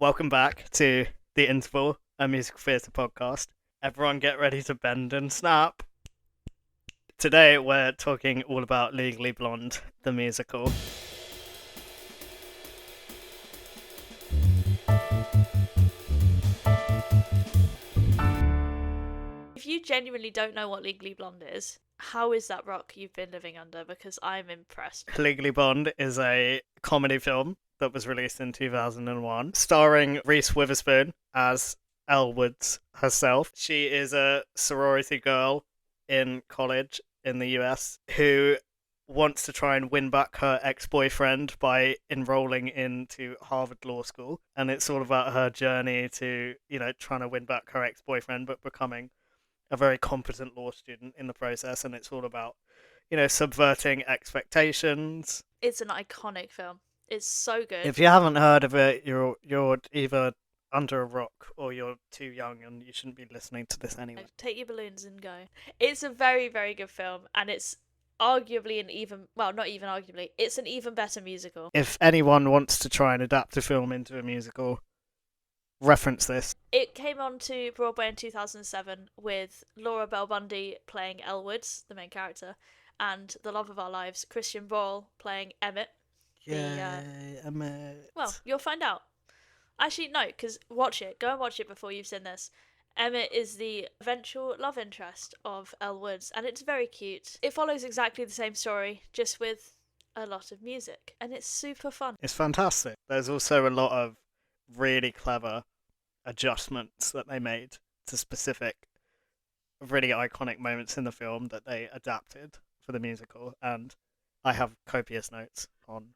Welcome back to The Interval, a musical theatre podcast. Everyone get ready to bend and snap. Today we're talking all about Legally Blonde, the musical. If you genuinely don't know what Legally Blonde is, how is that rock you've been living under? Because I'm impressed. Legally Blonde is a comedy film that was released in 2001, starring Reese Witherspoon as Elle Woods herself. She is a sorority girl in college in the US who wants to try and win back her ex-boyfriend by enrolling into Harvard Law School. And it's all about her journey to, trying to win back her ex-boyfriend, but becoming a very competent law student in the process. And it's all about, subverting expectations. It's an iconic film. It's so good. If you haven't heard of it, you're either under a rock or you're too young and you shouldn't be listening to this anyway. Take your balloons and go. It's a very, very good film, and it's arguably not even arguably, it's an even better musical. If anyone wants to try and adapt a film into a musical, reference this. It came on to Broadway in 2007 with Laura Bell Bundy playing Elle Woods, the main character, and the love of our lives, Christian Borle, playing Emmett. Emmett. Well, you'll find out. Actually, no, because watch it. Go and watch it before you've seen this. Emmett is the eventual love interest of Elle Woods, and it's very cute. It follows exactly the same story, just with a lot of music, and it's super fun. It's fantastic. There's also a lot of really clever adjustments that they made to specific, really iconic moments in the film that they adapted for the musical, and I have copious notes on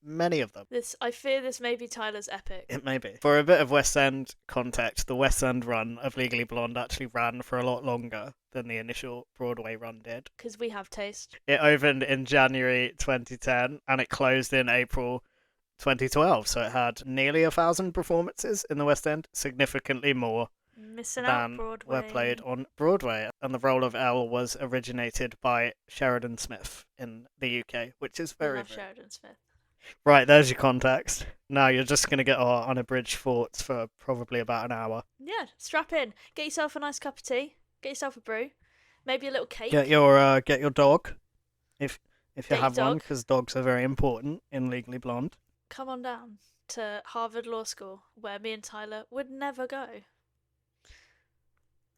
many of them. I fear this may be Tyler's epic. It may be. For a bit of West End context, the West End run of Legally Blonde actually ran for a lot longer than the initial Broadway run did. Because we have taste. It opened in January 2010 and it closed in April 2012, so it had nearly 1,000 performances in the West End, significantly more Missing out, than Broadway. were played on Broadway. And the role of Elle was originated by Sheridan Smith in the UK, which is I very, love very... Sheridan Smith. Right, there's your context. Now you're just going to get our unabridged thoughts for probably about an hour. Yeah, strap in. Get yourself a nice cup of tea. Get yourself a brew. Maybe a little cake. Get your dog, if you Get have your one, dog. because dogs are very important in Legally Blonde. Come on down to Harvard Law School, where me and Tyler would never go.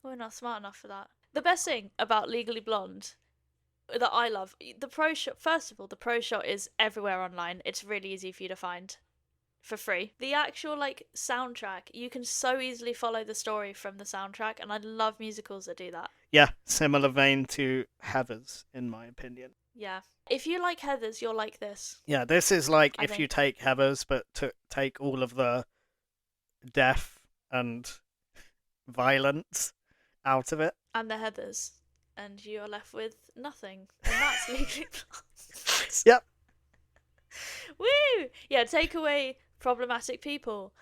We're not smart enough for that. The best thing about Legally Blonde that I love, the pro shot. First of all, the pro shot is everywhere online. It's really easy for you to find for free. The actual soundtrack, you can so easily follow the story from the soundtrack, and I love musicals that do that. Yeah, similar vein to Heathers, in my opinion. Yeah. If you like Heathers, you'll like this. Yeah, this is like I if think. you take Heathers, but to take all of the death and violence out of it. And the Heathers. And you're left with nothing. And that's Legally Blonde. Yep. Woo! Yeah, take away problematic people.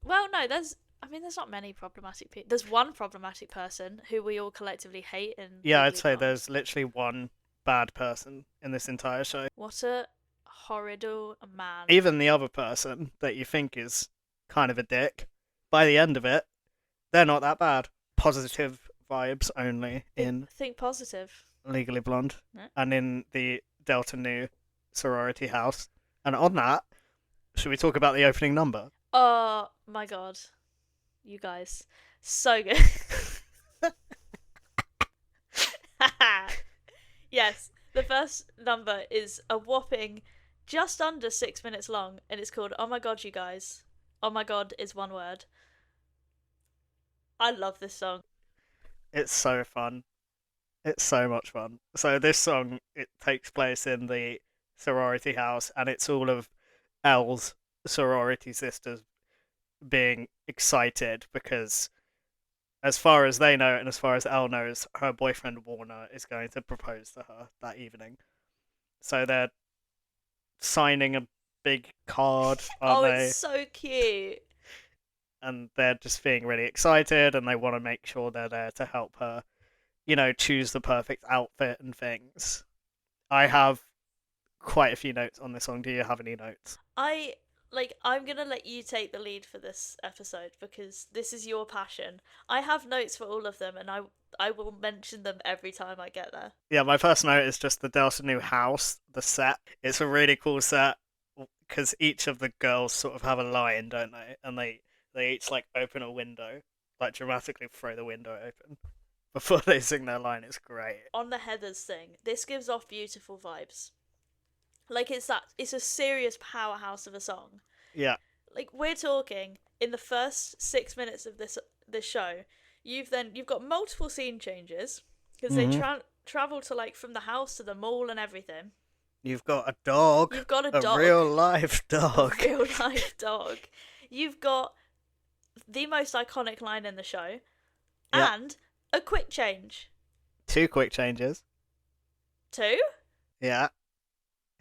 Well, no, there's not many problematic people. There's one problematic person who we all collectively hate in Yeah, I'd Legally say Blonde. there's literally one bad person in this entire show. What a horrible man. Even the other person that you think is kind of a dick, by the end of it, they're not that bad. Positive vibes only in Think positive. Legally Blonde Yeah. and in the Delta Nu sorority house. And on that, should we talk about the opening number? Oh my god. You guys. So good. Yes, the first number is a whopping just under 6 minutes long, and it's called Oh My God, You Guys. Oh my god is one word. I love this song. It's so fun. It's so much fun. So this song, it takes place in the sorority house, and it's all of Elle's sorority sisters being excited because, as far as they know and as far as Elle knows, her boyfriend Warner is going to propose to her that evening. So they're signing a big card, aren't they? It's so cute. And they're just being really excited, and they want to make sure they're there to help her, choose the perfect outfit and things. I have quite a few notes on this song. Do you have any notes? I Like, I'm gonna let you take the lead for this episode because this is your passion. I have notes for all of them, and I will mention them every time I get there. Yeah, my first note is just the Delta New house, the set. It's a really cool set because each of the girls sort of have a line, don't they? And they each like open a window, like dramatically throw the window open before they sing their line. It's great. On the Heathers thing, this gives off beautiful vibes. Like, it's a serious powerhouse of a song. Yeah. Like, we're talking in the first 6 minutes of this show, you've got multiple scene changes because they travel to, like, from the house to the mall and everything. You've got a dog. You've got a dog. Real life dog. A real life dog. You've got the most iconic line in the show, Yeah. and a quick change. 2 quick changes. 2? Yeah.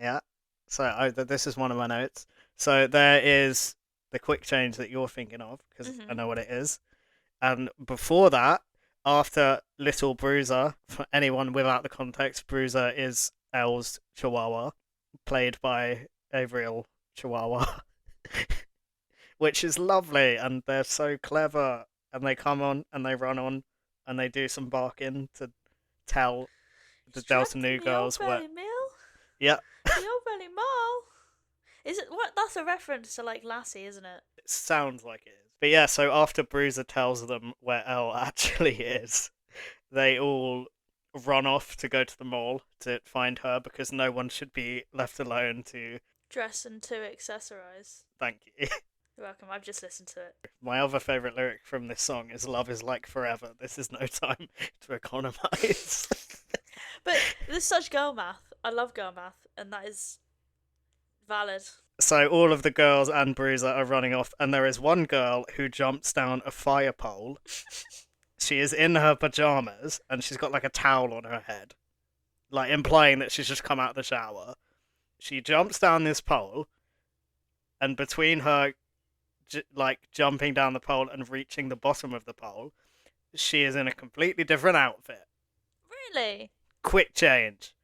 Yeah. So this is one of my notes. So there is the quick change that you're thinking of, because I know what it is. And before that, after Little Bruiser, for anyone without the context, Bruiser is Elle's Chihuahua, played by a real Chihuahua, which is lovely, and they're so clever. And they come on, and they run on, and they do some barking to tell the Delta New girls what. Yeah. The Old Valley Mall. Is it what? That's a reference to like Lassie, isn't it? It sounds like it is. But yeah, so after Bruiser tells them where Elle actually is, they all run off to go to the mall to find her because no one should be left alone to dress and to accessorize. Thank you. You're welcome. I've just listened to it. My other favourite lyric from this song is "Love is like forever. This is no time to economize." But there's such girl math. I love girl math, and that is valid. So all of the girls and Bruiser are running off, and there is one girl who jumps down a fire pole. She is in her pajamas, and she's got like a towel on her head, like implying that she's just come out of the shower. She jumps down this pole, and between her like jumping down the pole and reaching the bottom of the pole, she is in a completely different outfit. Really? Quick change.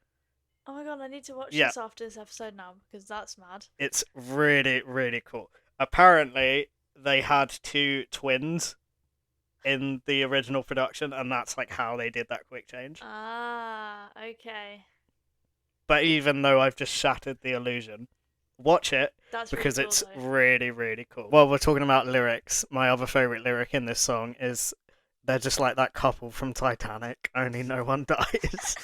Oh my god, I need to watch this after this episode now because that's mad. It's really, really cool. Apparently, they had 2 twins in the original production, and that's like how they did that quick change. Ah, okay. But even though I've just shattered the illusion, watch it because really cool, it's though. really, really cool. While we're talking about lyrics, my other favourite lyric in this song is they're just like that couple from Titanic, only no one dies.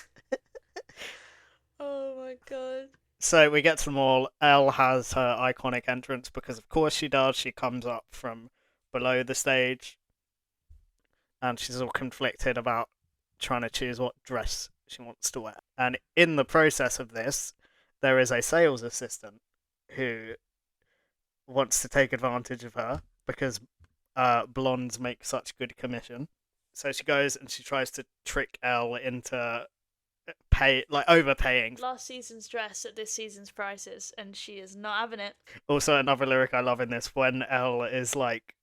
Oh my god. So we get to the mall. Elle has her iconic entrance because of course she does. She comes up from below the stage and she's all conflicted about trying to choose what dress she wants to wear. And in the process of this, there is a sales assistant who wants to take advantage of her because blondes make such good commission. So she goes and she tries to trick Elle into overpaying last season's dress at this season's prices, and she is not having it. Also, another lyric I love in this, when Elle is like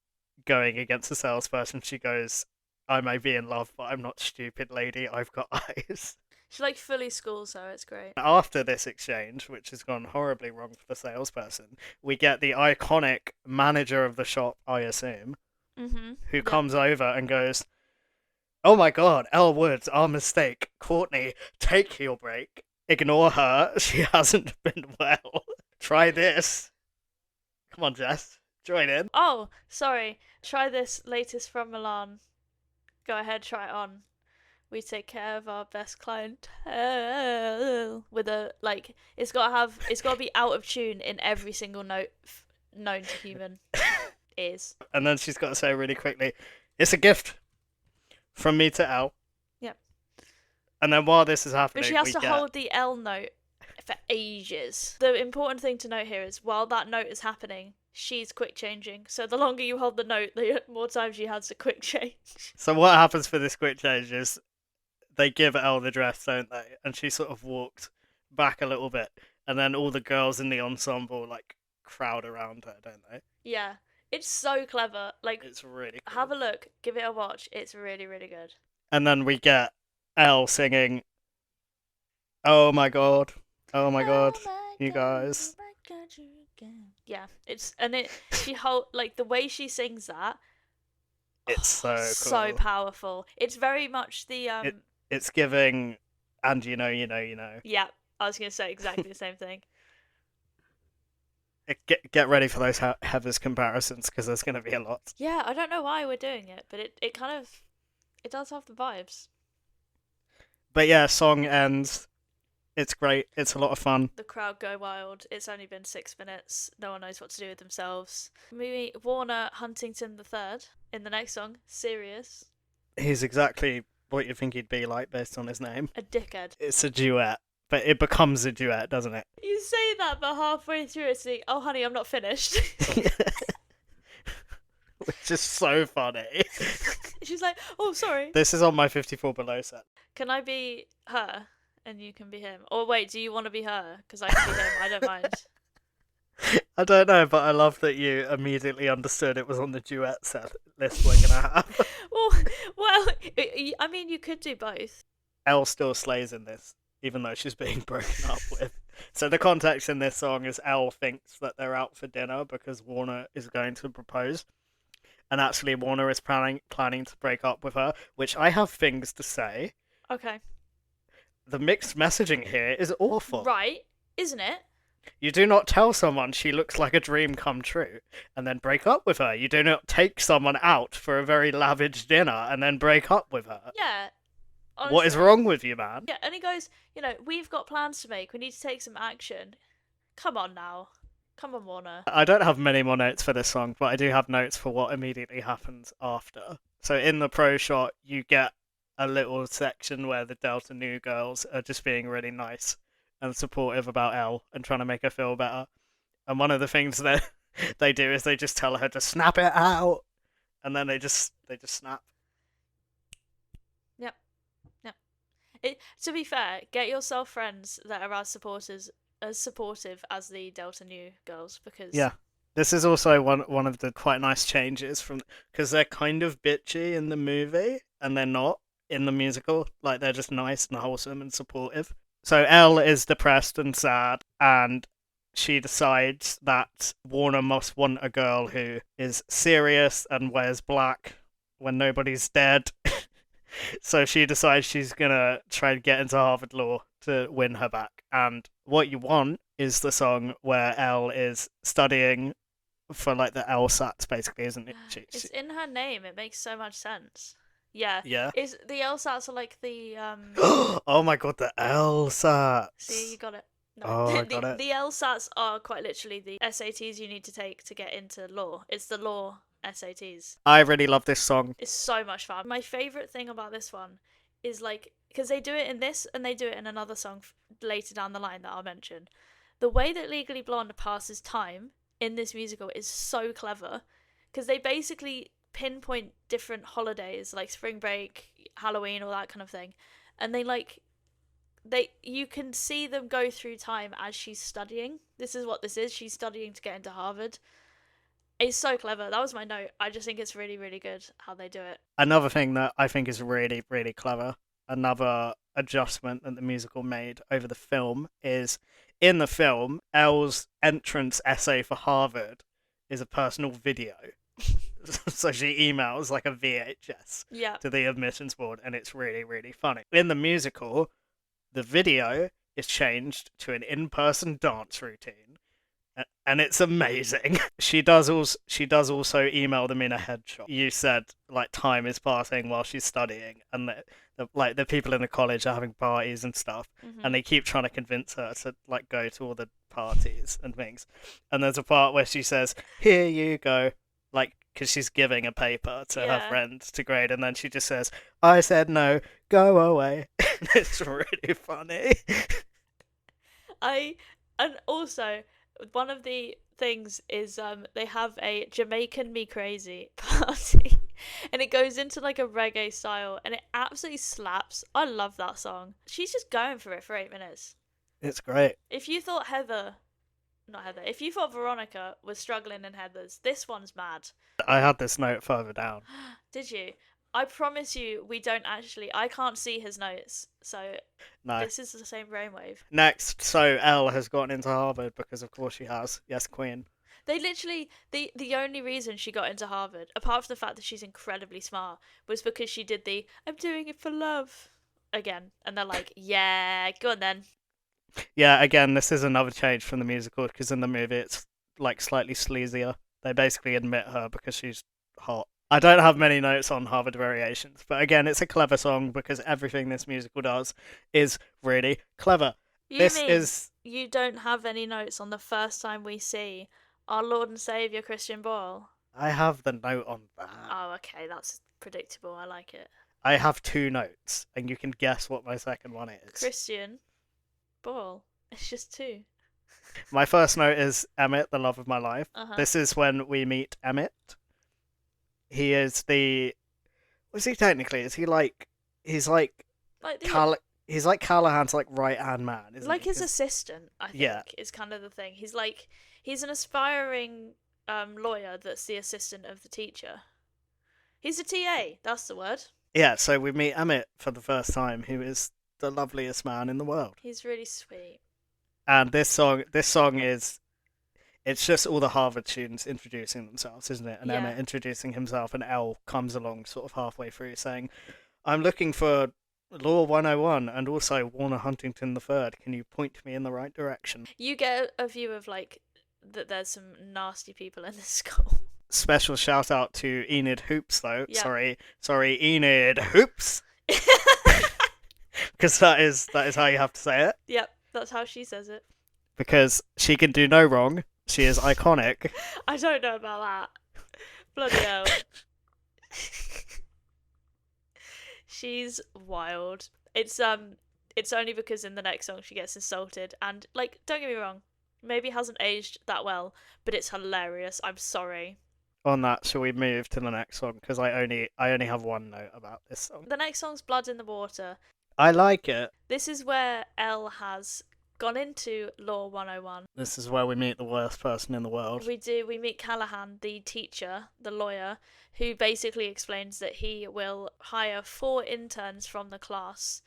going against the salesperson, she goes, "I may be in love, but I'm not stupid, lady. I've got eyes." She like fully schools her. It's great. After this exchange, which has gone horribly wrong for the salesperson, we get the iconic manager of the shop, I assume, who comes over and goes, "Oh my god, Elle Woods, our mistake. Courtney, take your break. Ignore her. She hasn't been well. Try this. Come on, Jess. Join in." Oh, sorry. Try this latest from Milan. Go ahead, try it on. We take care of our best clientele with a like. It's got to be out of tune in every single note known to human ears. And then she's got to say really quickly, "It's a gift from me to Elle." Yep. And then while this is happening, but she has to hold the L note for ages. The important thing to note here is while that note is happening, she's quick changing. So the longer you hold the note, the more time she has to quick change. So what happens for this quick change is they give Elle the dress, don't they? And she sort of walked back a little bit, and then all the girls in the ensemble like crowd around her, don't they? Yeah. It's so clever. Like, it's really cool. Have a look. Give it a watch. It's really, really good. And then we get Elle singing, "Oh my god. Oh my god. You guys." Yeah, she hold like the way she sings that. It's so So cool. powerful. It's very much the It it's giving, and you know. yeah, I was gonna say exactly the same thing. Get ready for those Heathers comparisons because there's going to be a lot. Yeah, I don't know why we're doing it, but it kind of it does have the vibes. But yeah, song ends. It's great. It's a lot of fun. The crowd go wild. It's only been 6 minutes. No one knows what to do with themselves. We meet Warner Huntington III in the next song, Serious. He's exactly what you think he'd be like based on his name. A dickhead. It's a duet, but it becomes a duet, doesn't it? You say that, but halfway through it's like, oh honey, I'm not finished. Which is so funny. She's like, oh sorry. This is on my 54 Below set. Can I be her and you can be him? Or wait, do you want to be her? Because I can be him. I don't mind. I don't know, but I love that you immediately understood it was on the duet set list we're gonna have. well, I mean, you could do both. Elle still slays in this, even though she's being broken up with. So the context in this song is Elle thinks that they're out for dinner because Warner is going to propose. And actually Warner is planning to break up with her, which I have things to say. Okay. The mixed messaging here is awful. Right, isn't it? You do not tell someone she looks like a dream come true and then break up with her. You do not take someone out for a very lavish dinner and then break up with her. Yeah. Honestly. What is wrong with you, man? Yeah, and he goes, we've got plans to make. We need to take some action. Come on now. Come on, Warner. I don't have many more notes for this song, but I do have notes for what immediately happens after. So in the pro shot, you get a little section where the Delta Nu girls are just being really nice and supportive about Elle and trying to make her feel better. And one of the things that they do is they just tell her to snap it out, and then they just snap. Yep. To be fair, get yourself friends that are as supportive as the Delta Nu girls, because Yeah. This is also one of the quite nice changes from, because they're kind of bitchy in the movie and they're not in the musical. Like, they're just nice and wholesome and supportive. So Elle is depressed and sad, and she decides that Warner must want a girl who is serious and wears black when nobody's dead. So she decides she's gonna try and get into Harvard Law to win her back. And What You Want is the song where Elle is studying for like the LSATs, basically, isn't it? It's in her name. It makes so much sense. Yeah. Yeah. Is the LSATs are like the Oh my god, the LSATs. See, you got it. No. Oh, I got it. The LSATs are quite literally the SATs you need to take to get into law. It's the law SATs. I really love this song. It's so much fun. My favorite thing about this one is like, because they do it in this and they do it in another song later down the line that I'll mention. The way that Legally Blonde passes time in this musical is so clever, because they basically pinpoint different holidays like spring break, Halloween, all that kind of thing, and you can see them go through time as she's studying. This is what this is. She's studying to get into Harvard. It's so clever. That was my note. I just think it's really, really good how they do it. Another thing that I think is really, really clever, another adjustment that the musical made over the film, is in the film, Elle's entrance essay for Harvard is a personal video. So she emails like a VHS to the admissions board, and it's really, really funny. In the musical, the video is changed to an in-person dance routine, and it's amazing. She does also email them in a headshot. You said like time is passing while she's studying, and the people in the college are having parties and stuff, and they keep trying to convince her to like go to all the parties and things. And there's a part where she says, "Here you go," like, because she's giving a paper to her friend to grade, and then she just says, "I said no, go away." It's really funny. And also, one of the things is they have a Jamaican Me Crazy party, and it goes into like a reggae style, and it absolutely slaps. I love that song. She's just going for it for 8 minutes. It's great. If you thought if you thought Veronica was struggling in Heathers, this one's mad. I had this note further down. Did you? I promise you, I can't see his notes, so no. This is the same brainwave. Next, so Elle has gotten into Harvard because of course she has. Yes, Queen. They literally the only reason she got into Harvard, apart from the fact that she's incredibly smart, was because she did the "I'm doing it for love" again, and they're like, "Yeah, go on then." Yeah, again, this is another change from the musical because in the movie it's like slightly sleazier. They basically admit her because she's hot. I don't have many notes on Harvard Variations, but again, it's a clever song because everything this musical does is really clever. You This mean is. you don't have any notes on the first time we see our Lord and Savior Christian Bale? I have the note on that. Oh, okay, that's predictable. I like it. I have two notes, and you can guess what my second one is. Christian Bale. It's just two. My first note is Emmett, the love of my life. Uh-huh. This is when we meet Emmett. He is the. Was he technically? Is he like? He's like. He's like Callahan's like right hand man, isn't like he? his assistant, I think, Yeah. is kind of the thing. He's an aspiring lawyer that's the assistant of the teacher. He's a TA, that's the word. Yeah, so we meet Emmett for the first time, who is the loveliest man in the world. He's really sweet. And this song is, it's just all the Harvard students introducing themselves, isn't it? And Yeah. Emmett introducing himself, and Elle comes along sort of halfway through saying, "I'm looking for Law 101 and also Warner Huntington III. Can you point me in the right direction?" You get a view of like that there's some nasty people in this school. Special shout out to Enid Hoops, though. Yeah. Sorry, Enid Hoops, because that is how you have to say it. Yep, that's how she says it. Because she can do no wrong. She is iconic. I don't know about that. Bloody hell. She's wild. It's only because in the next song she gets insulted, and like, don't get me wrong, maybe it hasn't aged that well, but it's hilarious. I'm sorry. On that, shall we move to the next song? Because I only have one note about this song. The next song's Blood in the Water. I like it. This is where Elle has gone into Law 101. This is where we meet the worst person in the world. We meet Callahan, the teacher, the lawyer, who basically explains that he will hire 4 interns from the class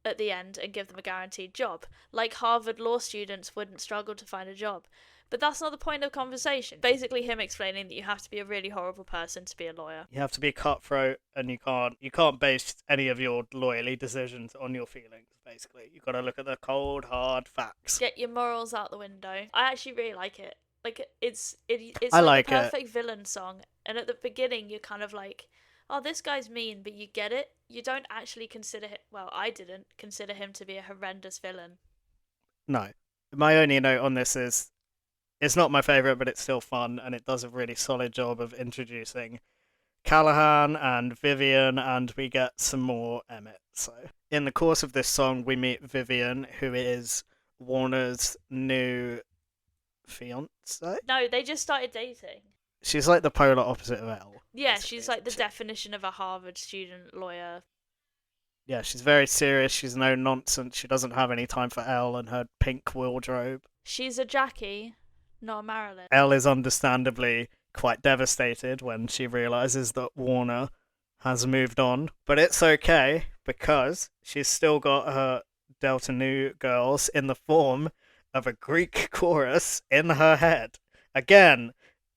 at the end and give them a guaranteed job. Like Harvard law students wouldn't struggle to find a job. But that's not the point of conversation. Basically him explaining that you have to be a really horrible person to be a lawyer. You have to be cutthroat, and you can't base any of your lawyerly decisions on your feelings. Basically, you've got to look at the cold, hard facts. Get your morals out the window. I actually really like it. Like it's I like like the it. perfect villain song. And at the beginning you're kind of like, oh, this guy's mean, but you get it. You don't actually consider him. Well, I didn't consider him to be a horrendous villain. No, my only note on this is, it's not my favourite, but it's still fun, and it does a really solid job of introducing Callahan and Vivian, and we get some more Emmett. So, in the course of this song, we meet Vivian, who is Warner's new fiance. No, they just started dating. She's like the polar opposite of Elle. Yeah, basically, she's like the isn't she? definition of a Harvard student lawyer. Yeah, she's very serious. She's no nonsense. She doesn't have any time for Elle and her pink wardrobe. She's a Jackie, not a Marilyn. Elle is understandably quite devastated when she realizes that Warner has moved on. But it's okay, because she's still got her Delta Nu girls in the form of a Greek chorus in her head. Again,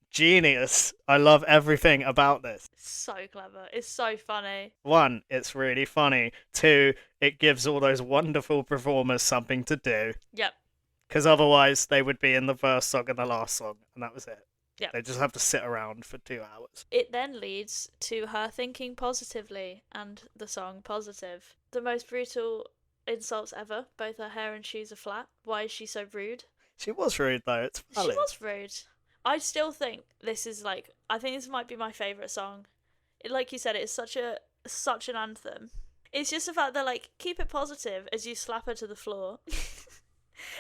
genius. I love everything about this. It's so clever. It's so funny. 1, it's really funny. 2, it gives all those wonderful performers something to do. Yep. Because otherwise they would be in the first song and the last song, and that was it. Yeah. They just have to sit around for 2 hours. It then leads to her thinking positively and the song Positive. The most brutal insults ever. Both her hair and shoes are flat. Why is she so rude? She was rude though, it's valid. She was rude. I still think this is like, I think this might be my favourite song. Like you said, it's such an anthem. It's just the fact that like, keep it positive as you slap her to the floor.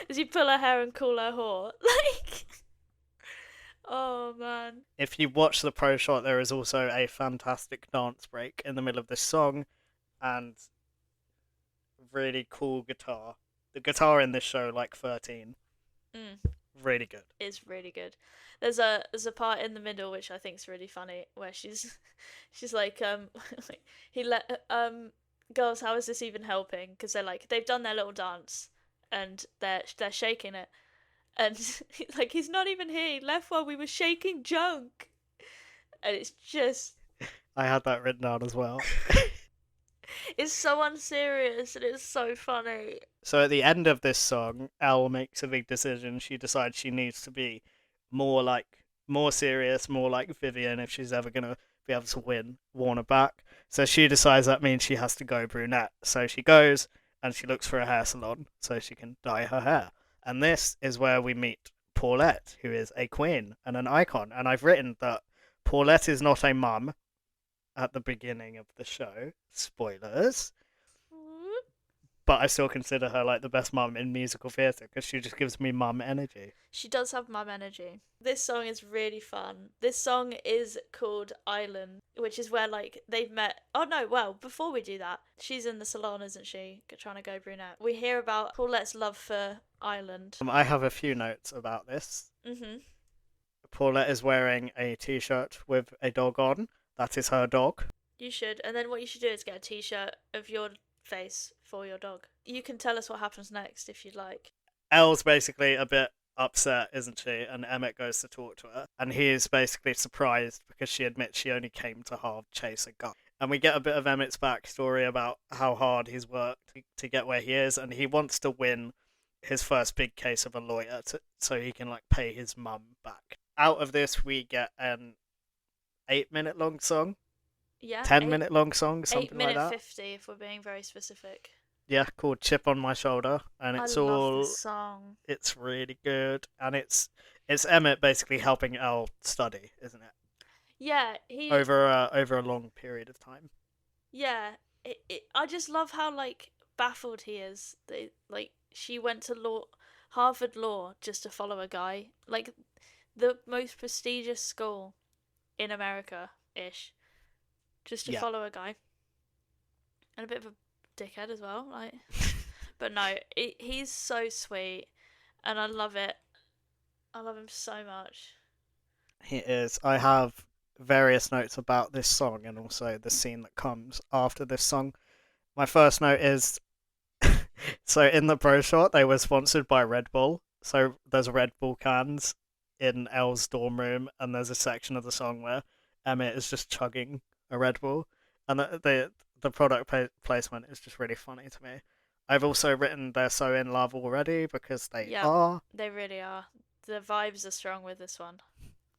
As you pull her hair and call her whore. Like, oh man. If you watch the pro shot, there is also a fantastic dance break in the middle of this song, and really cool guitar. The guitar in this show, like 13. Really good. It's really good. There's a part in the middle which I think is really funny where she's like he let girls, how is this even helping? Because they're like, they've done their little dance and they're shaking it, And like he's not even here. He left while we were shaking junk, and it's just I had that written down as well. it's so unserious and it's so funny. So at the end of this song, Elle makes a big decision. She decides she needs to be more serious, more like Vivian if she's ever gonna be able to win Warner back. So she decides that means she has to go brunette. So she goes and she looks for a hair salon so she can dye her hair. And this is where we meet Paulette, who is a queen and an icon. And I've written that Paulette is not a mum at the beginning of the show. Spoilers. But I still consider her like the best mum in musical theatre because she just gives me mum energy. She does have mum energy. This song is really fun. This song is called Island, which is where like they've met. Oh no, well, before we do that, she's in the salon, isn't she? Trying to go brunette. We hear about Paulette's love for Ireland. I have a few notes about this. Mhm. Paulette is wearing a t-shirt with a dog on. That is her dog. You should. And then what you should do is get a t-shirt of your face for your dog. You can tell us what happens next if you'd like. Elle's basically a bit upset, isn't she? And Emmett goes to talk to her. And he is basically surprised because she admits she only came to half chase a guy. And we get a bit of Emmett's backstory about how hard he's worked to get where he is. And he wants to win his first big case of a lawyer so he can like pay his mum back. Out of this, we get an 8-minute long song. Yeah. 10-minute long song, something like that. 8 minute 50 if we're being very specific. Yeah, called Chip on My Shoulder, and it's I love this song. It's really good, and it's Emmett basically helping Elle study, isn't it? Yeah, he over a long period of time. Yeah, I just love how like baffled he is. Like she went to Harvard Law just to follow a guy, like the most prestigious school in America ish, just to follow a guy, and a bit of a dickhead as well. Like, but no, he's so sweet, and I love it. I love him so much. He is. I have various notes about this song and also the scene that comes after this song. My first note is so in the pro shot they were sponsored by Red Bull. So there's Red Bull cans in Elle's dorm room, and there's a section of the song where Emmett is just chugging a Red Bull, and the product placement is just really funny to me. I've also written they're so in love already because they are. They really are. The vibes are strong with this one.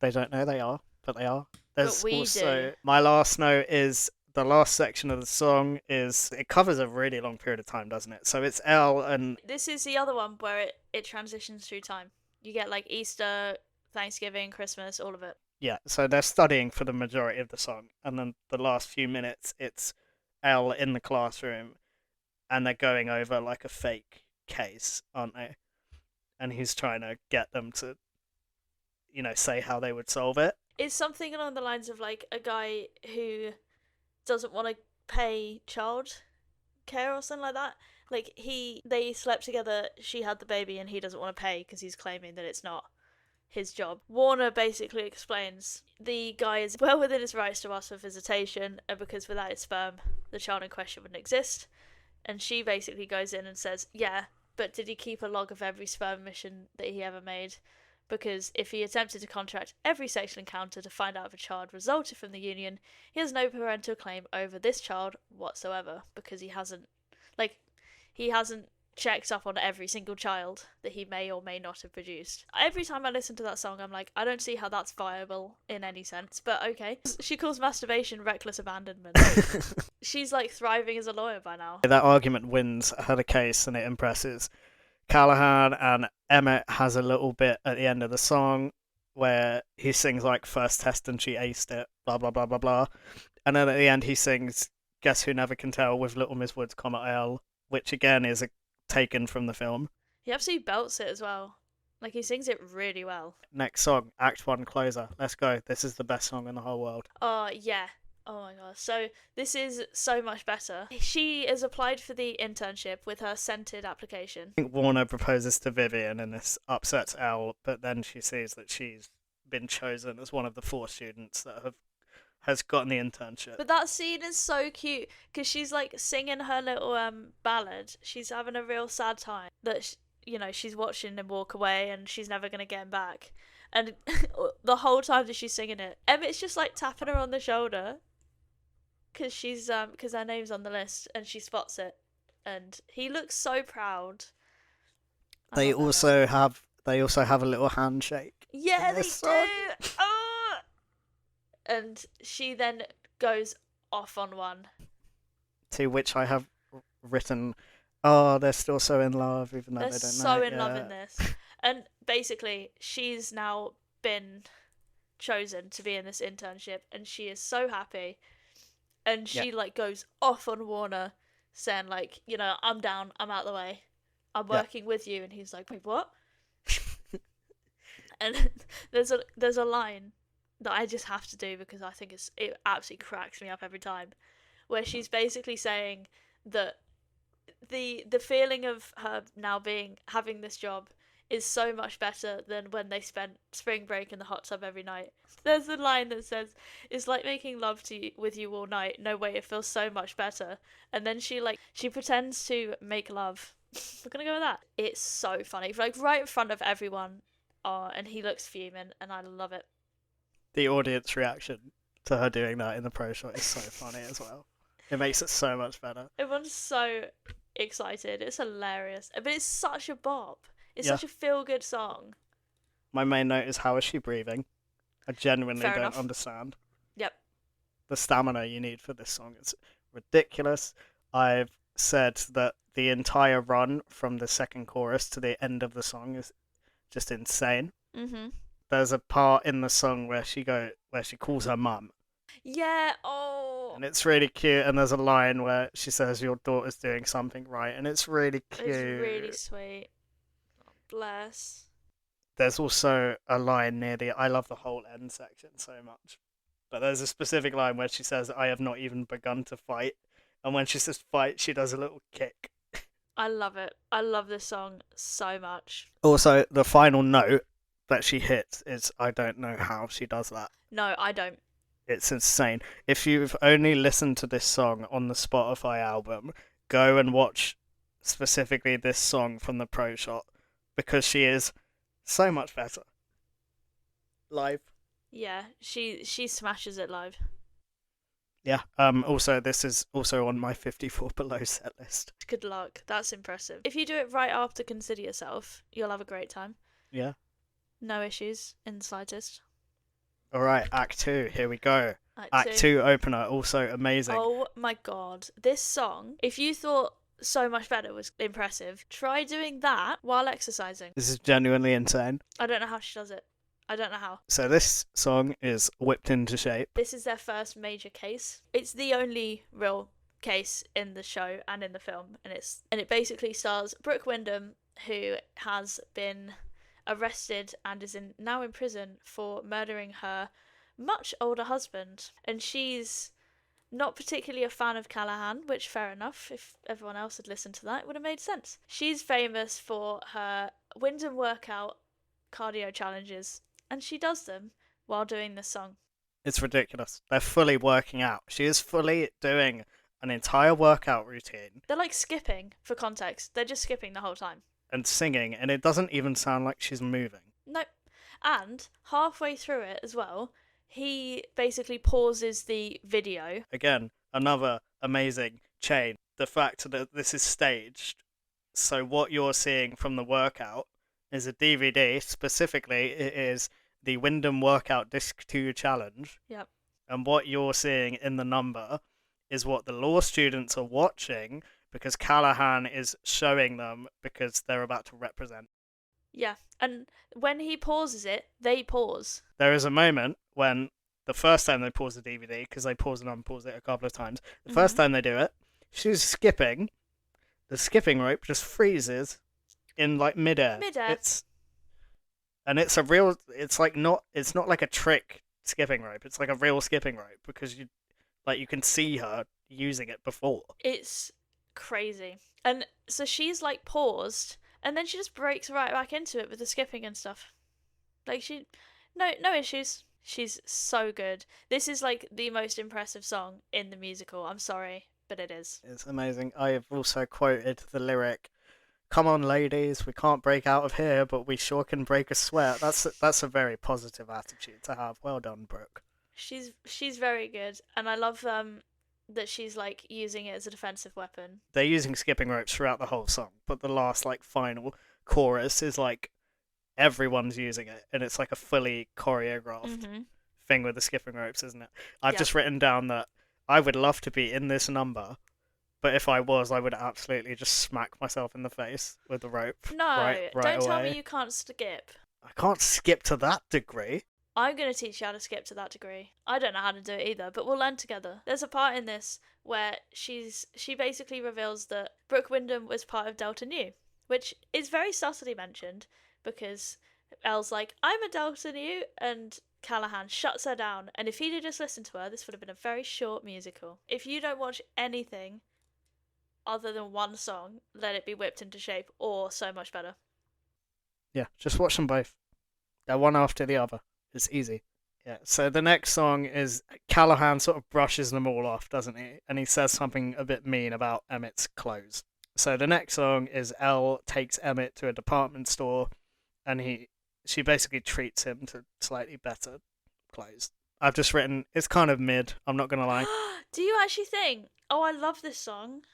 They don't know they are, but they are. There's but we also do. My last note is the last section of the song is it covers a really long period of time, doesn't it? So it's Elle and this is the other one where it transitions through time. You get like Easter, Thanksgiving, Christmas, all of it. Yeah, so they're studying for the majority of the song, and then the last few minutes it's Elle in the classroom, and they're going over like a fake case, aren't they? And he's trying to get them to, say how they would solve it. It's something along the lines of like a guy who doesn't want to pay child care or something like that. Like they slept together, she had the baby, and he doesn't want to pay because he's claiming that it's not his job. Warner basically explains the guy is well within his rights to ask for visitation, because without his sperm, the child in question wouldn't exist. And she basically goes in and says, yeah, but did he keep a log of every sperm mission that he ever made? Because if he attempted to contract every sexual encounter to find out if a child resulted from the union, he has no parental claim over this child whatsoever, because he hasn't checked up on every single child that he may or may not have produced. Every time I listen to that song, I'm like, I don't see how that's viable in any sense, but okay. She calls masturbation reckless abandonment. She's like thriving as a lawyer by now. That argument wins her case and it impresses Callahan, and Emmett has a little bit at the end of the song where he sings like first test and she aced it, blah blah blah blah blah. And then at the end he sings Guess Who Never Can Tell with Little Miss Woods, Elle, which again is taken from the film. He absolutely belts it as well. Like, he sings it really well. Next song, Act 1 closer. Let's go. This is the best song in the whole world. Yeah. Oh my god. So, this is so much better. She has applied for the internship with her scented application. I think Warner proposes to Vivian and this upsets Elle, but then she sees that she's been chosen as one of the 4 students that has gotten the internship. But that scene is so cute because she's like singing her little ballad. She's having a real sad time that she's watching him walk away and she's never going to get him back. And the whole time that she's singing it, Emmett's just like tapping her on the shoulder because her name's on the list and she spots it. And he looks so proud. They also have a little handshake. Yeah, they do. Oh! And she then goes off on one. To which I have written, "Oh, they're still so in love, even though they don't know." They're so in love in this. And basically, she's now been chosen to be in this internship, and she is so happy. And she like goes off on Warner, saying like, I'm down, I'm out the way, I'm working with you. And he's like, wait, what? And there's a line that I just have to do because I think it absolutely cracks me up every time, where she's basically saying that the feeling of her now having this job is so much better than when they spent spring break in the hot tub every night. There's a line that says, "It's like making love with you all night. No way, it feels so much better." And then she pretends to make love. We're gonna go with that. It's so funny, like right in front of everyone. And he looks fuming, and I love it. The audience reaction to her doing that in the pro shot is so funny as well. It makes it so much better. Everyone's so excited. It's hilarious, but it's such a bop. It's such a feel-good song. My main note is, how is she breathing? I genuinely don't understand. Yep. The stamina you need for this song is ridiculous. I've said that the entire run from the second chorus to the end of the song is just insane. Mm-hmm. There's a part in the song where she calls her mum. Yeah, oh. And it's really cute, and there's a line where she says, "Your daughter's doing something right," and it's really cute. It's really sweet. Oh, bless. There's also a line near I love the whole end section so much. But there's a specific line where she says, "I have not even begun to fight." And when she says fight, she does a little kick. I love it. I love this song so much. Also, the final note that she hits is, I don't know how she does that. No, I don't. It's insane. If you've only listened to this song on the Spotify album, go and watch specifically this song from the pro shot, because she is so much better live. Yeah, she smashes it live. Yeah. Also, this is also on my 54 below set list. Good luck. That's impressive. If you do it right after Consider Yourself, you'll have a great time. Yeah. No issues in the slightest. All right, Act 2. Here we go. Act 2 opener, also amazing. Oh my god. This song, if you thought So Much Better was impressive, try doing that while exercising. This is genuinely insane. I don't know how she does it. I don't know how. So this song is Whipped Into Shape. This is their first major case. It's the only real case in the show and in the film, and it basically stars Brooke Windham, who has been arrested and is now in prison for murdering her much older husband. And she's not particularly a fan of Callahan, which fair enough. If everyone else had listened to that, it would have made sense. She's famous for her Windham workout cardio challenges, and she does them while doing this song. It's ridiculous. They're fully working out. She is fully doing an entire workout routine. They're like skipping, for context. They're just skipping the whole time. And singing, and it doesn't even sound like she's moving. Nope. And halfway through it as well, he basically pauses the video. Again, another amazing chain. The fact that this is staged. So what you're seeing from the workout is a DVD. Specifically, it is the Windham Workout Disc 2 Challenge. Yep. And what you're seeing in the number is what the law students are watching, because Callahan is showing them because they're about to represent. Yeah, and when he pauses it, they pause. There is a moment when the first time they pause the DVD, because they pause and unpause it a couple of times, the first time they do it, she's skipping, the skipping rope just freezes in like midair. It's not like a trick skipping rope, it's like a real skipping rope, because you can see her using it before. It's crazy. And so she's like paused, and then she just breaks right back into it with the skipping and stuff. Like no issues. She's so good. This is like the most impressive song in the musical. I'm sorry, but it is. It's amazing. I have also quoted the lyric come on, ladies, we can't break out of here, but we sure can break a sweat. That's a very positive attitude to have. Well done, Brooke. She's very good, and I love that she's like using it as a defensive weapon. They're using skipping ropes throughout the whole song, but the last like final chorus is like everyone's using it, and it's like a fully choreographed thing with the skipping ropes, isn't it? I've just written down that I would love to be in this number, but if I was, I would absolutely just smack myself in the face with the rope. No, right don't away. tell me you can't skip. I can't skip to that degree. I'm going to teach you how to skip to that degree. I don't know how to do it either, but we'll learn together. There's a part in this where she basically reveals that Brooke Windham was part of Delta Nu, which is very subtly mentioned because Elle's like, I'm a Delta Nu, and Callahan shuts her down. And if he'd have just listened to her, this would have been a very short musical. If you don't watch anything other than one song, Let It Be Whipped into Shape, or So Much Better. Yeah, just watch them both. They're one after the other. It's easy. Yeah, so the next song is Callahan sort of brushes them all off, doesn't he? And he says something a bit mean about Emmett's clothes. So the next song is Elle takes Emmett to a department store, and she basically treats him to slightly better clothes. I've just written, it's kind of mid, I'm not going to lie. Do you actually think, oh, I love this song?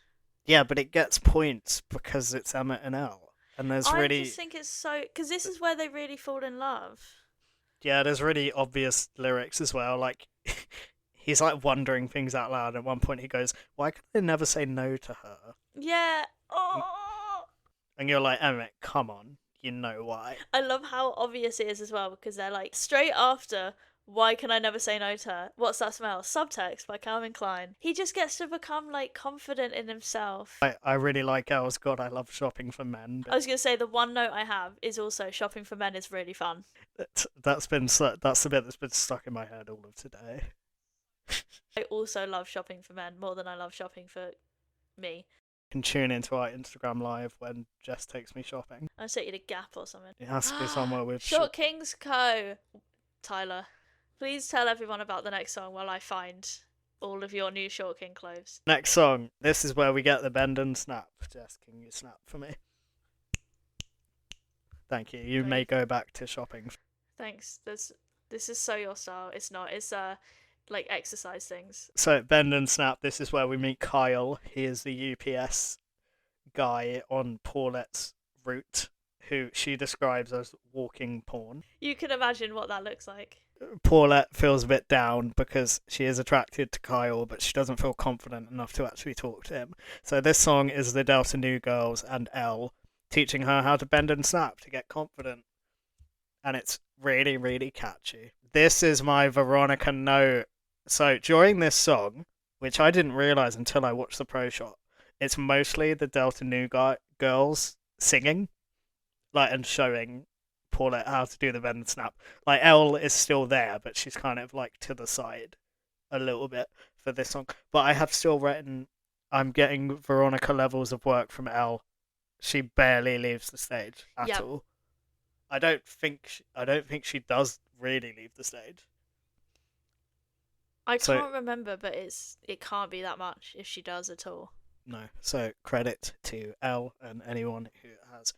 Yeah, but it gets points because it's Emmett and Elle. And there's really... I just think it's so... Because this is where they really fall in love. Yeah, there's really obvious lyrics as well. Like, he's like wondering things out loud. At one point he goes, why can I never say no to her? Yeah. Oh. And you're like, Emmett, come on. You know why. I love how obvious it is as well, because they're like, straight after, why can I never say no to her? What's that smell? Subtext by Calvin Klein. He just gets to become like confident in himself. I really like Elle's God, I love shopping for men. I was going to say the one note I have is also shopping for men is really fun. That's the bit that's been stuck in my head all of today. I also love shopping for men more than I love shopping for me. You can tune into our Instagram live when Jess takes me shopping. I'll set you to Gap or something. It has to be somewhere with... Short Kings Co. Tyler, please tell everyone about the next song while I find all of your new Short King clothes. Next song. This is where we get the bend and snap. Jess, can you snap for me? Thank you. You may go back to shopping. Thanks. This is so your style. It's not. It's like exercise things. So bend and snap. This is where we meet Kyle. He is the UPS guy on Paulette's route, who she describes as walking porn. You can imagine what that looks like. Paulette feels a bit down because she is attracted to Kyle, but she doesn't feel confident enough to actually talk to him. So this song is the Delta Nu girls and Elle teaching her how to bend and snap to get confident. And it's really, really catchy. This is my Veronica note. So during this song, which I didn't realise until I watched the pro shot, it's mostly the Delta Nu girls singing, like, and showing Paulette how to do the bend and snap. Like, Elle is still there, but she's kind of like to the side a little bit for this song. But I have still written, I'm getting Veronica levels of work from Elle. She barely leaves the stage at all. I don't think she does really leave the stage. I can't remember, but it can't be that much if she does at all. No. So credit to Elle and anyone who has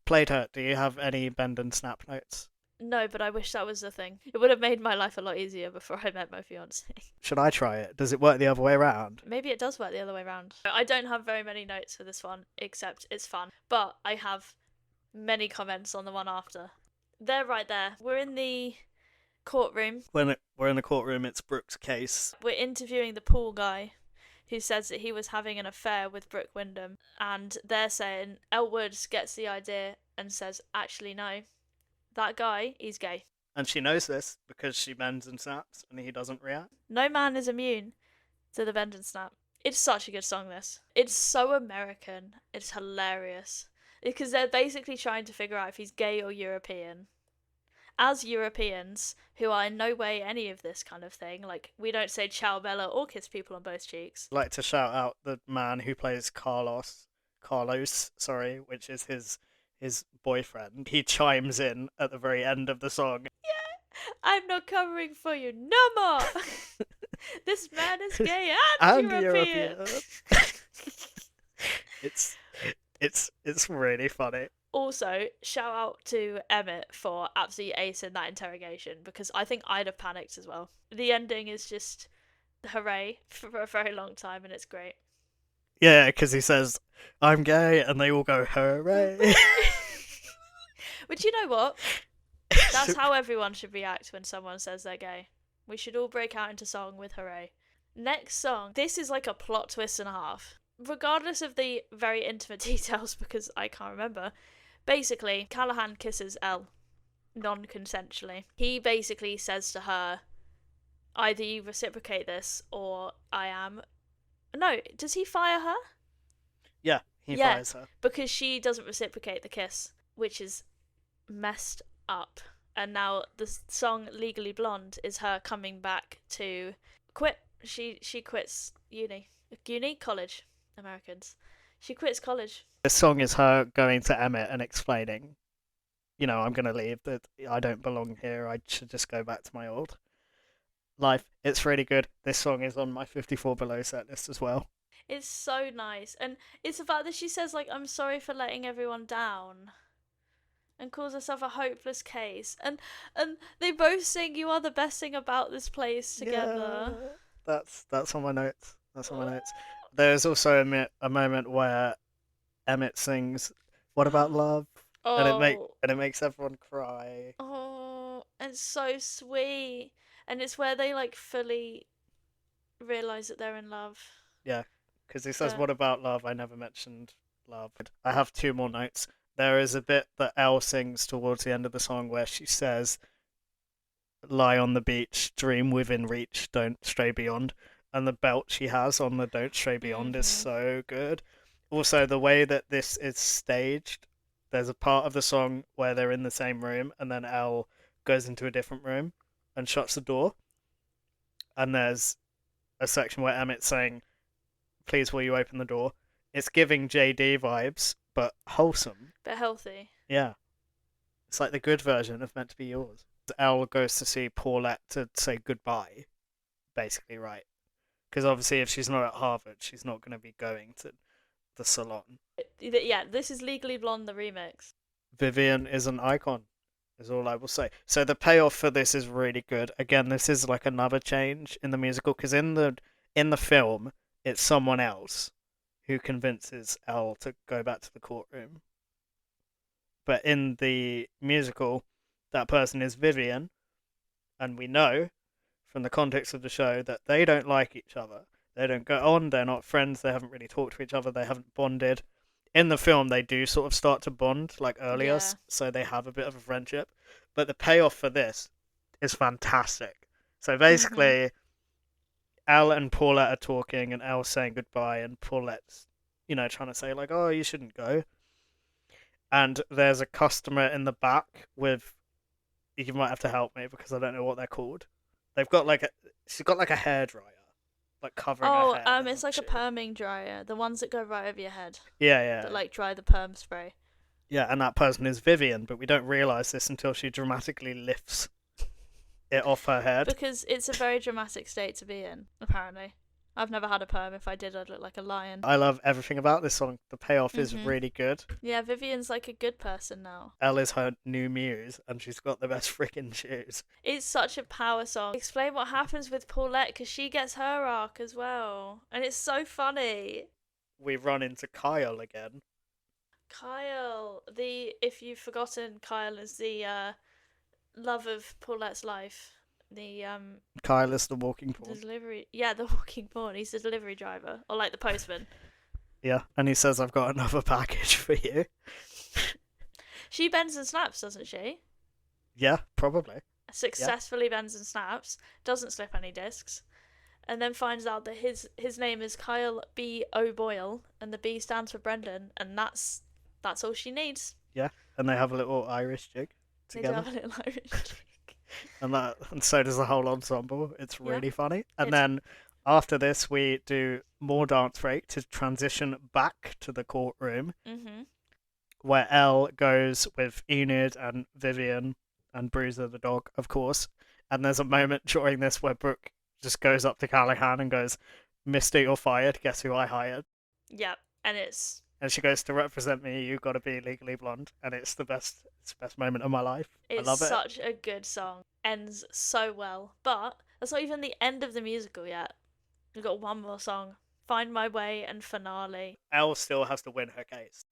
played her. Do you have any bend and snap notes? No, but I wish that was the thing. It would have made my life a lot easier before I met my fiance. Should I try it? Does it work the other way around? Maybe it does work the other way around. I don't have very many notes for this one, except it's fun. But I have many comments on the one after. They're right there. We're in the courtroom. When we're in the courtroom, it's Brooke's case. We're interviewing the pool guy who says that he was having an affair with Brooke Windham. And they're saying Elle Woods gets the idea and says, actually, no. That guy, he's gay. And she knows this because she bends and snaps and he doesn't react. No man is immune to the bend and snap. It's such a good song, this. It's so American. It's hilarious. Because they're basically trying to figure out if he's gay or European. As Europeans, who are in no way any of this kind of thing, like, we don't say ciao bella or kiss people on both cheeks. I'd like to shout out the man who plays Carlos, which is his boyfriend. He chimes in at the very end of the song. Yeah, I'm not covering for you no more. This man is gay and European. It's really funny. Also, shout out to Emmett for absolutely acing that interrogation because I think I'd have panicked as well. The ending is just hooray for a very long time and it's great. Yeah, because he says, "I'm gay," and they all go, "Hooray!" But you know what? That's how everyone should react when someone says they're gay. We should all break out into song with hooray. Next song. This is like a plot twist and a half. Regardless of the very intimate details, because I can't remember, basically, Callahan kisses Elle non consensually. He basically says to her, either you reciprocate this or I am. No, does he fire her? Yeah, he fires her. Because she doesn't reciprocate the kiss, which is messed up. And now the song Legally Blonde is her coming back to quit. She quits uni college. Americans. She quits college. This song is her going to Emmett and explaining, I'm going to leave, that I don't belong here. I should just go back to my old life. It's really good. This song is on my 54 Below set list as well. It's so nice. And it's the fact that she says, like, I'm sorry for letting everyone down. And calls herself a hopeless case. And they both sing You Are the Best Thing About This Place together. Yeah, that's on my notes. There's also a moment where Emmett sings "What About Love?" and it makes everyone cry. Oh, it's so sweet. And it's where they like fully realise that they're in love. Yeah, because he says, "What about love? I never mentioned love." I have two more notes. There is a bit that Elle sings towards the end of the song where she says, "Lie on the beach, dream within reach, don't stray beyond." And the belt she has on the "Don't Stray Beyond" is so good. Also, the way that this is staged, there's a part of the song where they're in the same room, and then Elle goes into a different room and shuts the door. And there's a section where Emmett's saying, "Please, will you open the door?" It's giving JD vibes, but wholesome. But healthy. Yeah. It's like the good version of Meant to Be Yours. Elle goes to see Paulette to say goodbye, basically, right? Because obviously, if she's not at Harvard, she's not going to be going to the salon. Yeah, this is Legally Blonde, the remix. Vivian is an icon, is all I will say. So the payoff for this is really good. Again, this is like another change in the musical, because in the film, it's someone else who convinces Elle to go back to the courtroom. But in the musical, that person is Vivian, and we know from the context of the show that they don't like each other. They don't go on, they're not friends, they haven't really talked to each other, they haven't bonded. In the film, they do sort of start to bond, like earlier, so they have a bit of a friendship. But the payoff for this is fantastic. So basically, Elle and Paulette are talking, and Elle's saying goodbye, and Paulette's, trying to say, like, "Oh, you shouldn't go." And there's a customer in the back with, you might have to help me because I don't know what they're called. She's got like a hairdryer, like covering her hair. It's like a perming dryer, the ones that go right over your head. Yeah. That like dry the perm spray. Yeah, and that person is Vivian, but we don't realise this until she dramatically lifts it off her head. Because it's a very dramatic state to be in, apparently. I've never had a perm. If I did, I'd look like a lion. I love everything about this song. The payoff is really good. Yeah, Vivian's like a good person now. Elle is her new muse, and she's got the best freaking shoes. It's such a power song. Explain what happens with Paulette, because she gets her arc as well. And it's so funny. We run into Kyle again. Kyle. If you've forgotten, Kyle is the love of Paulette's life. Kyle is the walking porn. The walking porn. He's the delivery driver, or like the postman. Yeah, and he says, "I've got another package for you." She bends and snaps, doesn't she? Yeah, probably. Successfully bends and snaps, doesn't slip any discs, and then finds out that his name is Kyle B. O'Boyle, and the B stands for Brendan, and that's all she needs. Yeah, and they have a little Irish jig together. They do have a little Irish jig. And so does the whole ensemble. It's really funny. And then after this, we do more dance break to transition back to the courtroom, where Elle goes with Enid and Vivian and Bruiser the dog, of course. And there's a moment during this where Brooke just goes up to Callahan and goes, "Mister, you're fired. Guess who I hired?" Yeah, and it's And she goes, "To represent me, you got to be Legally Blonde," and it's the best moment of my life. I It's love it. such a good song. Ends so well. But that's not even the end of the musical yet. We've got one more song. Find My Way and Finale. Elle still has to win her case.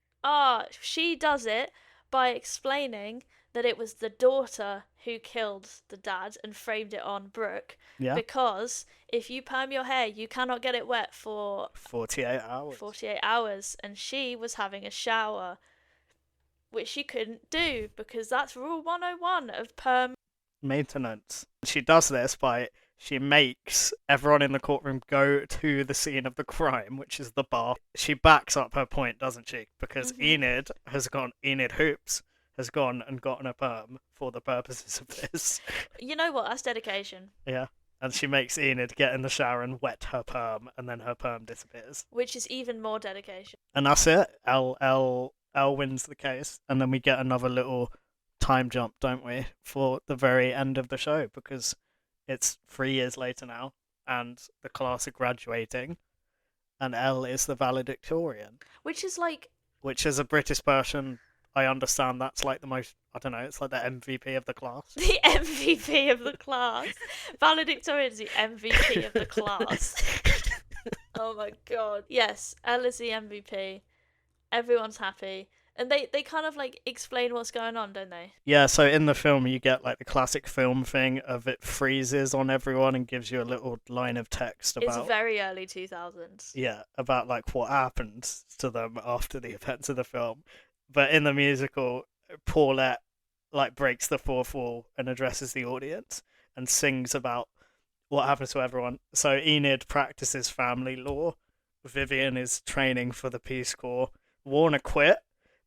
She does it by explaining that it was the daughter who killed the dad and framed it on Brooke Yeah, because if you perm your hair, you cannot get it wet for 48 hours. 48 hours, and she was having a shower, which she couldn't do because that's rule 101 of perm. Maintenance. She does this by she makes everyone in the courtroom go to the scene of the crime, which is the bar. She backs up her point, doesn't she? Because Enid Hoops has gone and gotten a perm for the purposes of this. You know what? That's dedication. Yeah. And she makes Enid get in the shower and wet her perm, and then her perm disappears. Which is even more dedication. And that's it. L wins the case, and then we get another little time jump, don't we, for the very end of the show, because it's 3 years later now, and the class are graduating, and Elle is the valedictorian, Which is like which is a British person. I understand that's like the most. I don't know. It's like the MVP of the class. the MVP of the class. Valedictorian is the MVP of the class. Oh my god. Yes, Elle is the MVP. Everyone's happy. And they kind of like explain what's going on, don't they? Yeah, so in the film you get like the classic film thing of it freezes on everyone and gives you a little line of text It's about very early 2000s. yeah, about like what happens to them after the events of the film. But in the musical, Paulette like breaks the fourth wall and addresses the audience and sings about what happens to everyone. So Enid practices family law. Vivian is training for the Peace Corps. Warner quit,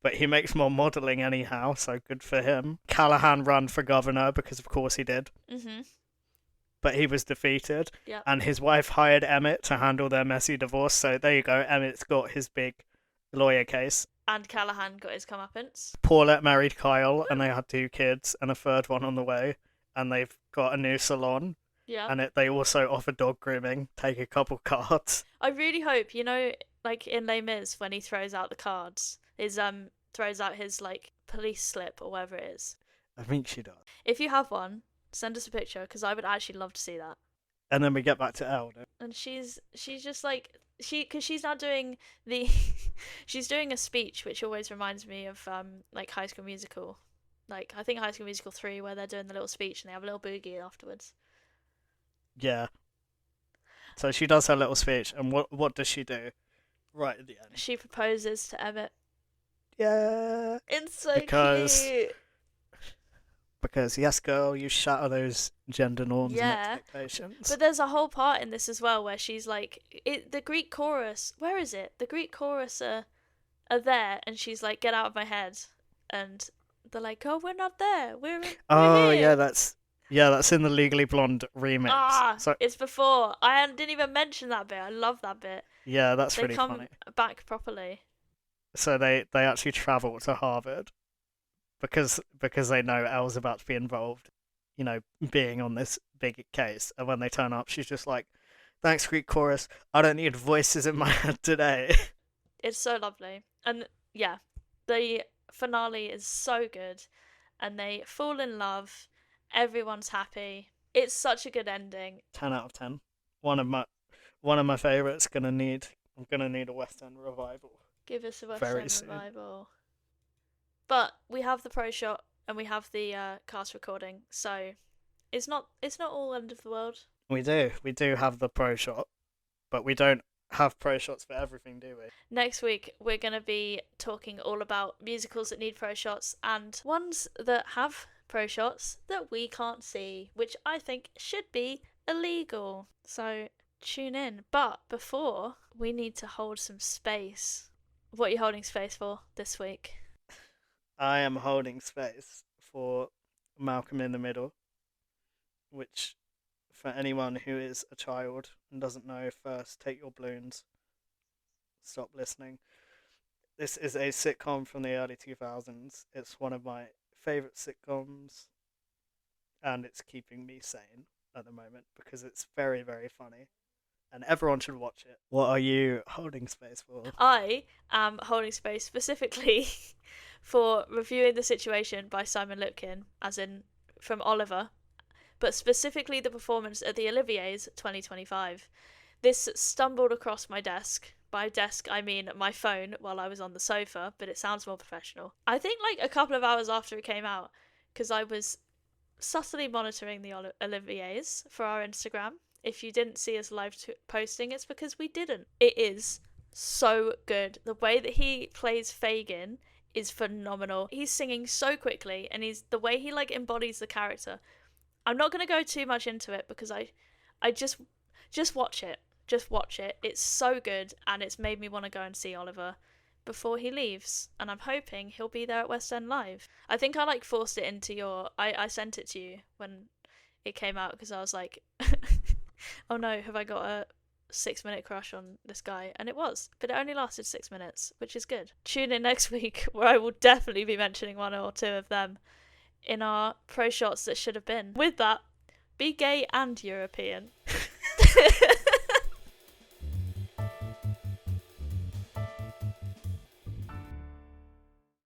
but he makes more modelling anyhow, so good for him. Callahan ran for governor because of course he did, Mhm. but he was defeated. Yeah. And his wife hired Emmett to handle their messy divorce, so there you go. Emmett's got his big lawyer case. And Callahan got his comeuppance. Paulette married Kyle, and they had 2 kids and a third one on the way. And they've got a new salon, Yeah. and they also offer dog grooming. Take a couple cards. I really hope, like in Les Mis when he throws out the cards, throws out his like police slip or whatever it is. I think she does. If you have one, send us a picture because I would actually love to see that. And then we get back to Elle. And she's just like because she's now doing the she's doing a speech which always reminds me of like High School Musical, like I think High School Musical 3 where they're doing the little speech and they have a little boogie afterwards. Yeah. So she does her little speech, and what does she do? Right at the end. She proposes to Emmett. Yeah. It's so Because- cute. Because yes, girl, you shatter those gender norms Yeah. and expectations. But there's a whole part in this as well where she's like, the Greek chorus. Where is it? The Greek chorus are there, and she's like, "Get out of my head," and they're like, "Oh, we're not there. We're Oh here." yeah, that's in the Legally Blonde remix. So It's before. I didn't even mention that bit. I love that bit. yeah, that's They really come funny. back properly. So they actually travel to Harvard because they know Elle's about to be involved, being on this big case. And when they turn up, she's just like, "Thanks, Greek chorus. I don't need voices in my head today." It's so lovely. And yeah, the finale is so good. And they fall in love. Everyone's happy. It's such a good ending. 10 out of 10. One of my favorites. I'm gonna need a West End revival. Give us a West Very End soon. revival. But we have the pro shot and we have the cast recording, so it's not all end of the world. We do have the pro shot, but we don't have pro shots for everything, do we? Next week we're gonna be talking all about musicals that need pro shots and ones that have pro shots that we can't see, which I think should be illegal. So tune in. But before, we need to hold some space. What are you holding space for this week? I am holding space for Malcolm in the Middle, which, for anyone who is a child and doesn't know, first take your balloons, stop listening. This is a sitcom from the early 2000s. It's one of my favourite sitcoms, and it's keeping me sane at the moment because it's very, very funny. and everyone should watch it. What are you holding space for? I am holding space specifically for Reviewing the Situation by Simon Lipkin, as in from Oliver, but specifically the performance at the Olivier's 2025. This stumbled across my desk. By desk, I mean my phone while I was on the sofa, but it sounds more professional. I think like a couple of hours after it came out, because I was subtly monitoring the Olivier's for our Instagram. If you didn't see us live posting, it's because we didn't. It is so good. The way that he plays Fagin is phenomenal. He's singing so quickly, and the way he like embodies the character. I'm not going to go too much into it because I just watch it. Just watch it. It's so good, and it's made me want to go and see Oliver before he leaves, and I'm hoping he'll be there at West End Live. I think I like forced it into I sent it to you when it came out because I was like, oh no, have I got a 6-minute crush on this guy? And it was, but it only lasted 6 minutes, which is good. Tune in next week where I will definitely be mentioning one or two of them in our pro shots that should have been. With that, be gay and European.